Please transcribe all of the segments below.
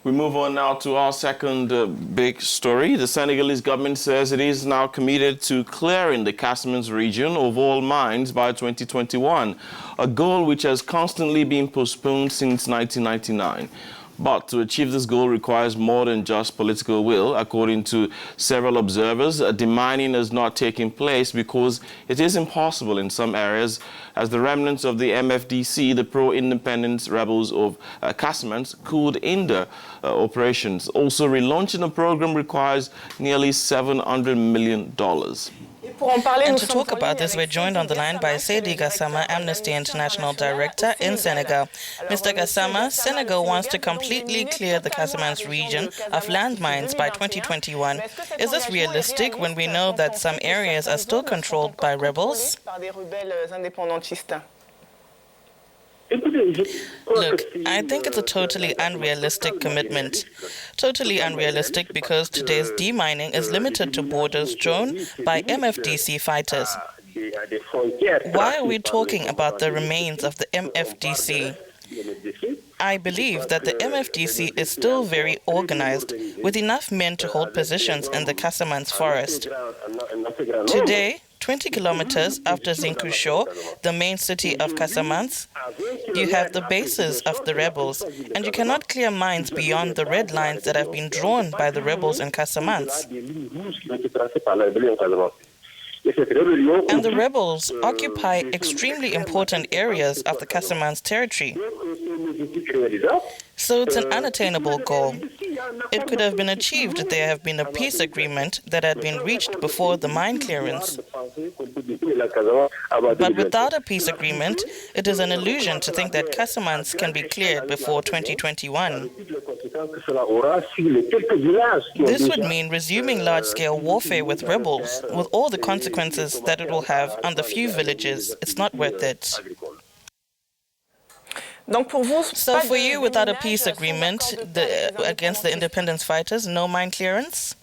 We move on now to our second big story. The Senegalese government says it is now committed to clearing the Casamance region of all mines by 2021, a goal which has constantly been postponed since 1999. But to achieve this goal requires more than just political will. According to several observers, demining is not taking place because it is impossible in some areas, as the remnants of the MFDC, the pro-independence rebels of Casamance, could hinder operations. Also, relaunching the program requires nearly $700 million. And to talk about this, we're joined on the line by Seydi Gassama, Amnesty International Director in Senegal. Mr. Gassama, Senegal wants to completely clear the Casamance region of landmines by 2021. Is this realistic when we know that some areas are still controlled by rebels? Look, I think it's a totally unrealistic commitment. Totally unrealistic because today's demining is limited to borders drawn by MFDC fighters. Why are we talking about the remains of the MFDC? I believe that the MFDC is still very organized, with enough men to hold positions in the Casamance forest. Today, 20 kilometers after Zinkusho, the main city of Casamance, you have the bases of the rebels, and you cannot clear mines beyond the red lines that have been drawn by the rebels in Casamance. And the rebels occupy extremely important areas of the Casamance territory. So it's an unattainable goal. It could have been achieved if there had been a peace agreement that had been reached before the mine clearance. But without a peace agreement, it is an illusion to think that Casamance can be cleared before 2021. This would mean resuming large-scale warfare with rebels, with all the consequences that it will have on the few villages. It's not worth it. So for you, without a peace agreement against the independence fighters, no mine clearance?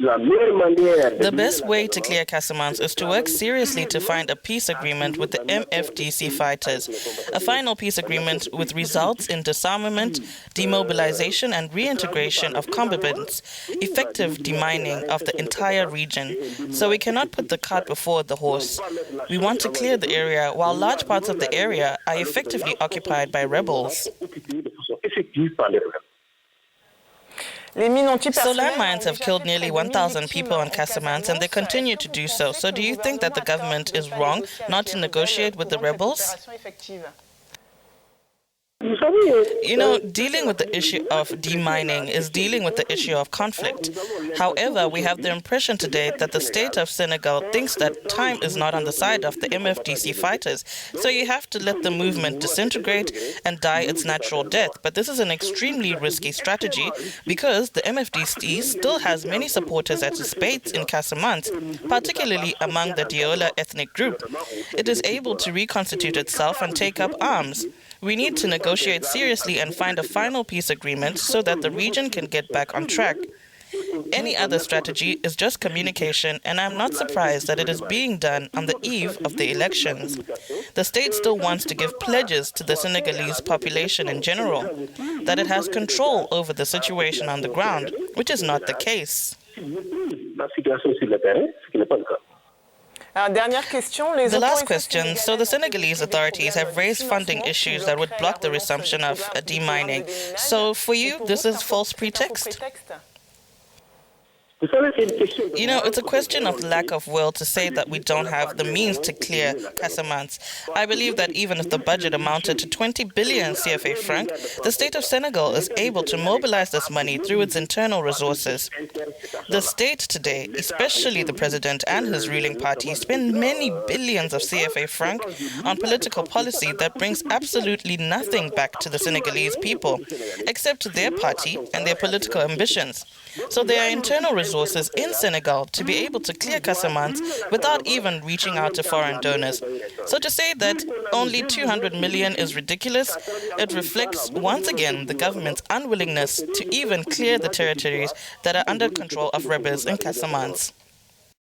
The best way to clear Casamance is to work seriously to find a peace agreement with the MFDC fighters. A final peace agreement with results in disarmament, demobilization and reintegration of combatants, effective demining of the entire region. So we cannot put the cart before the horse. We want to clear the area while large parts of the area are effectively occupied by rebels. So landmines have killed nearly 1,000 people in Casamance, and they continue to do so. So do you think that the government is wrong not to negotiate with the rebels? You know, dealing with the issue of demining is dealing with the issue of conflict. However, we have the impression today that the state of Senegal thinks that time is not on the side of the MFDC fighters. So you have to let the movement disintegrate and die its natural death. But this is an extremely risky strategy because the MFDC still has many supporters at its base in Casamance, particularly among the Diola ethnic group. It is able to reconstitute itself and take up arms. We need to negotiate seriously and find a final peace agreement so that the region can get back on track. Any other strategy is just communication, and I'm not surprised that it is being done on the eve of the elections. The state still wants to give pledges to the Senegalese population in general, that it has control over the situation on the ground, which is not the case. The last question. So the Senegalese authorities have raised funding issues that would block the resumption of demining. So for you, this is false pretext? You know, it's a question of lack of will to say that we don't have the means to clear Casamance. I believe that even if the budget amounted to 20 billion CFA franc, the state of Senegal is able to mobilize this money through its internal resources. The state today, especially the president and his ruling party, spend many billions of CFA franc on political policy that brings absolutely nothing back to the Senegalese people, except to their party and their political ambitions. So there are internal resources in Senegal to be able to clear Casamance without even reaching out to foreign donors. So to say that only 200 million is ridiculous, it reflects once again the government's unwillingness to even clear the territories that are under control of rebels in Casamance.